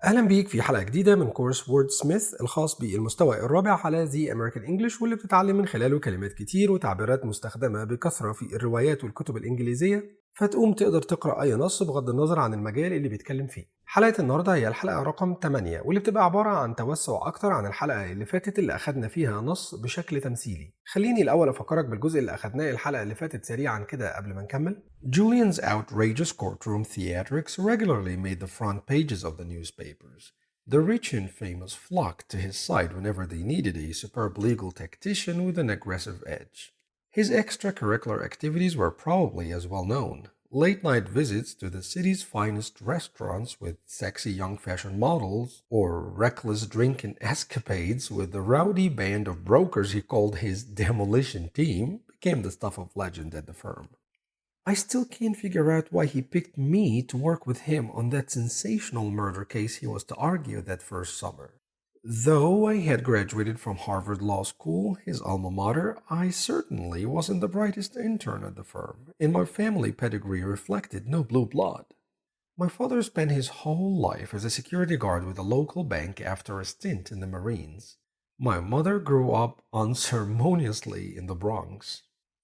أهلا بيك في حلقة جديدة من كورس Wordsmith الخاص بالمستوى الرابع على The American English، واللي بتتعلم من خلاله كلمات كتير وتعبيرات مستخدمة بكثرة في الروايات والكتب الإنجليزية، فتقوم تقدر تقرأ أي نص بغض النظر عن المجال اللي بيتكلم فيه. حلقة النهاردة هي الحلقة رقم 8، واللي بتبقى عبارة عن توسع أكتر عن الحلقة اللي فاتت اللي أخدنا فيها نص بشكل تمثيلي. خليني الأول أفكرك بالجزء اللي أخدناه الحلقة اللي فاتت سريعا كده قبل ما نكمل. Julian's outrageous courtroom theatrics regularly made the front pages of the newspapers. The rich and famous flocked to his side whenever they needed a superb legal tactician with an aggressive edge. His extracurricular activities were probably as well known. Late-night visits to the city's finest restaurants with sexy young fashion models, or reckless drinking escapades with the rowdy band of brokers he called his demolition team, became the stuff of legend at the firm. I still can't figure out why he picked me to work with him on that sensational murder case he was to argue that first summer. Though I had graduated from Harvard Law School, his alma mater, I certainly wasn't the brightest intern at the firm, and my family pedigree reflected no blue blood. My father spent his whole life as a security guard with a local bank after a stint in the Marines. My mother grew up unceremoniously in the Bronx.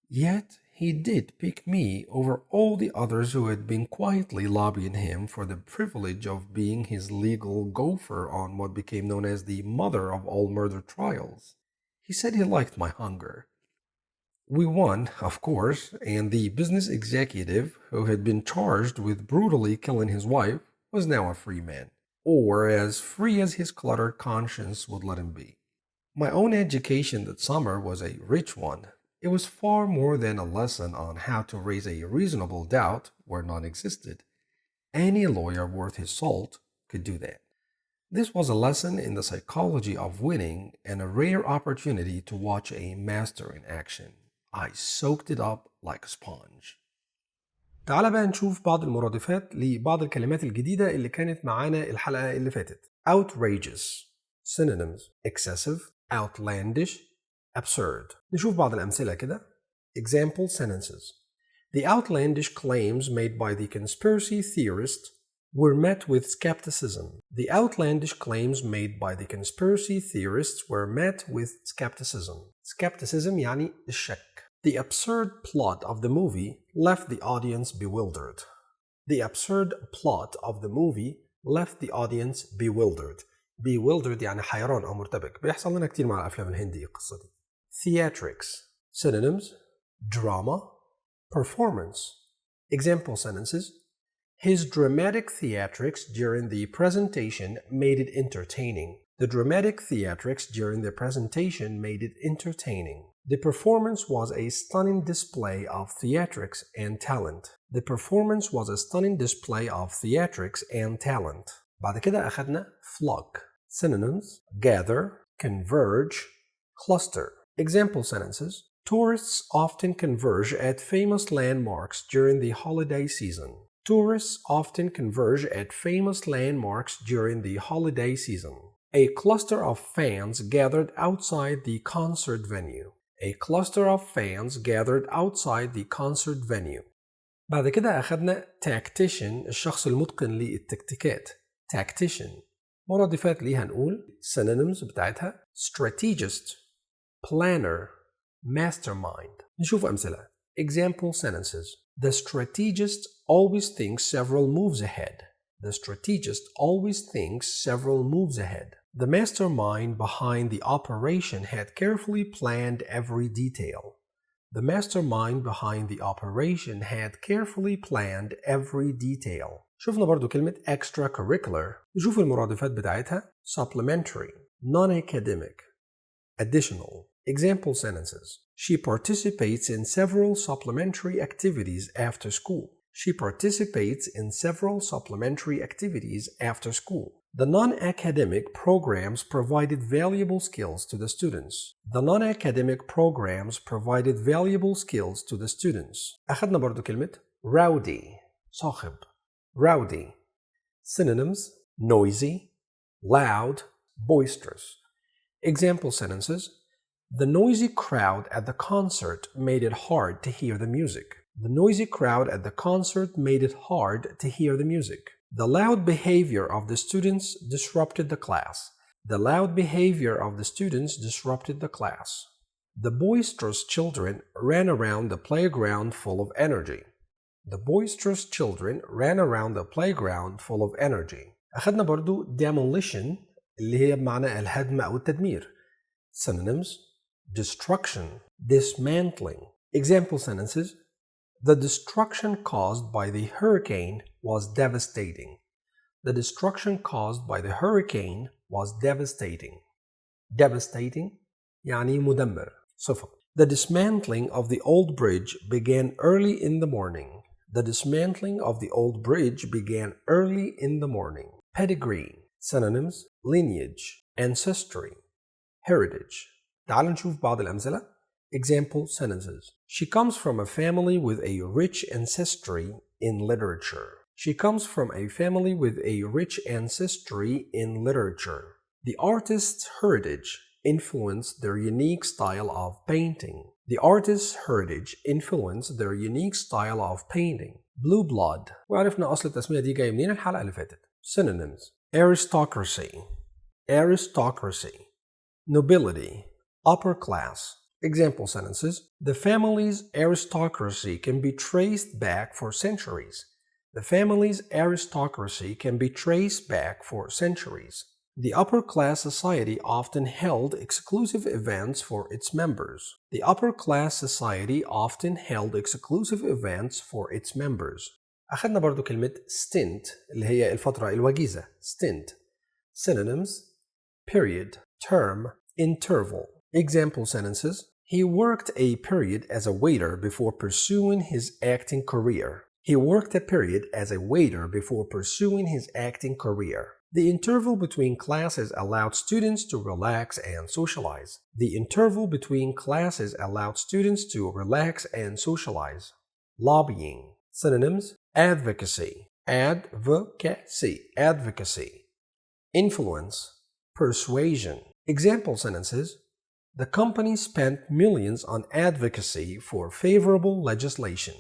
Yet, he did pick me over all the others who had been quietly lobbying him for the privilege of being his legal gopher on what became known as the mother of all murder trials. He said he liked my hunger. We won, of course, and the business executive who had been charged with brutally killing his wife was now a free man, or as free as his cluttered conscience would let him be. My own education that summer was a rich one. It was far more than a lesson on how to raise a reasonable doubt where none existed. Any lawyer worth his salt could do that. This was a lesson in the psychology of winning and a rare opportunity to watch a master in action. I soaked it up like a sponge. تعال بقى نشوف بعض المرادفات لبعض الكلمات الجديدة اللي كانت معانا الحلقة اللي فاتت. Outrageous. Synonyms: excessive, outlandish, absurd. نشوف بعض الأمثلة كده. Example sentences. The outlandish claims made by the conspiracy theorist were met with skepticism. The outlandish claims made by the conspiracy theorists were met with skepticism. Skepticism يعني الشك. The absurd plot of the movie left the audience bewildered. The absurd plot of the movie left the audience bewildered. Bewildered يعني حيران أو مرتبك. بيحصل لنا كتير مع الأفلام الهندية القصة دي. Theatrics. Synonyms: drama, performance. Example sentences. His dramatic theatrics during the presentation made it entertaining. The dramatic theatrics during the presentation made it entertaining. The performance was a stunning display of theatrics and talent. The performance was a stunning display of theatrics and talent. بعد كده أخدنا flock. Synonyms: gather, converge, cluster. Example sentences. Tourists often converge at famous landmarks during the holiday season. Tourists often converge at famous landmarks during the holiday season. A cluster of fans gathered outside the concert venue. A cluster of fans gathered outside the concert venue. بعد كده أخدنا tactician، الشخص المتقن للتكتيكات. Tactician. مرادفات ليها نقول synonyms بتاعتها strategist, planner, mastermind. نشوف أمثلة. Example sentences. The strategist always thinks several moves ahead. The strategist always thinks several moves ahead. The mastermind behind the operation had carefully planned every detail. The mastermind behind the operation had carefully planned every detail. شفنا برضو كلمة extracurricular. نشوف المرادفات بتاعتها supplementary, non-academic, additional. Example sentences. She participates in several supplementary activities after school. She participates in several supplementary activities after school. The non-academic programs provided valuable skills to the students. The non-academic programs provided valuable skills to the students. أخذنا برضو كلمة rowdy, صاخب. Rowdy. Synonyms: noisy, loud, boisterous. Example sentences. The noisy crowd at the concert made it hard to hear the music. The noisy crowd at the concert made it hard to hear the music. The loud behavior of the students disrupted the class. The loud behavior of the students disrupted the class. The boisterous children ran around the playground full of energy. The boisterous children ran around the playground full of energy. أخدنا برضو demolition اللي هي بمعنى الهدم أو التدمير. Synonyms: destruction, dismantling. Example sentences: The destruction caused by the hurricane was devastating. The destruction caused by the hurricane was devastating. Devastating يعني مدمر. صفة. The dismantling of the old bridge began early in the morning. The dismantling of the old bridge began early in the morning. Pedigree. Synonyms: lineage, ancestry, heritage. تعال نشوف بعض الأمثلة. Example sentences: She comes from a family with a rich ancestry in literature. She comes from a family with a rich ancestry in literature. The artist's heritage influenced their unique style of painting. The artist's heritage influenced their unique style of painting. Blue blood. وعرفنا أصل التسمية دي جاية منين الحلقة اللي فاتت. Synonyms: aristocracy, aristocracy, nobility, upper class. Example sentences: The family's aristocracy can be traced back for centuries. The family's aristocracy can be traced back for centuries. The upper class society often held exclusive events for its members. The upper class society often held exclusive events for its members. أخذنا برضو كلمة stint اللي هي الفترة الوجيزة. stint. Synonyms: period, term, interval. Example sentences: He worked a period as a waiter before pursuing his acting career. He worked a period as a waiter before pursuing his acting career. The interval between classes allowed students to relax and socialize. The interval between classes allowed students to relax and socialize. Lobbying. Synonyms: advocacy, advocacy, advocacy. Influence, persuasion. Example sentences: The company spent millions on advocacy for favorable legislation.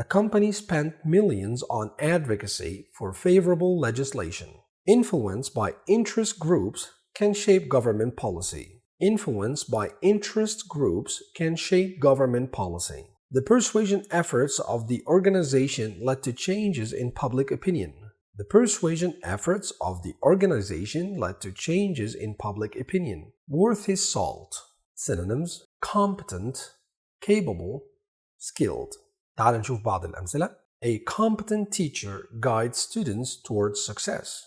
The company spent millions on advocacy for favorable legislation. Influence by interest groups can shape government policy. Influence by interest groups can shape government policy. The persuasion efforts of the organization led to changes in public opinion. The persuasion efforts of the organization led to changes in public opinion. Worth his salt. Synonyms: competent, capable, skilled. تعال نشوف بعض الأمثلة. A competent teacher guides students towards success.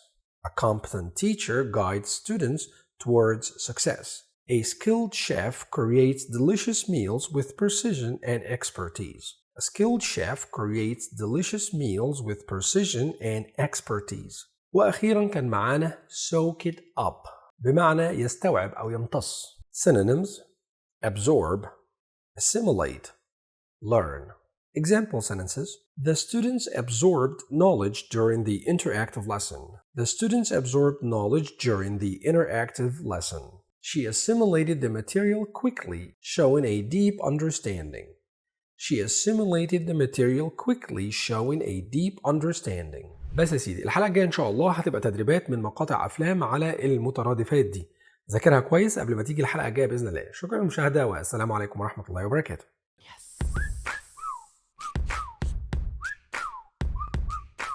A competent teacher guides students towards success. A skilled chef creates delicious meals with precision and expertise. A skilled chef creates delicious meals with precision and expertise. وأخيرا كان معانا soak it up بمعنى يستوعب أو يمتص. Synonyms: absorb, assimilate, learn. Example sentences: The students absorbed knowledge during the interactive lesson. The students absorbed knowledge during the interactive lesson. She assimilated the material quickly, showing a deep understanding. She assimilated the material quickly, showing a deep understanding. بس يا سيدي الحلقة الجاية إن شاء الله هتبقى تدريبات من مقاطع أفلام على المترادفات دي. ذاكرها كويس قبل ما تيجي الحلقة الجاية بإذن الله. شكرا للمشاهدة والسلام عليكم ورحمة الله وبركاته.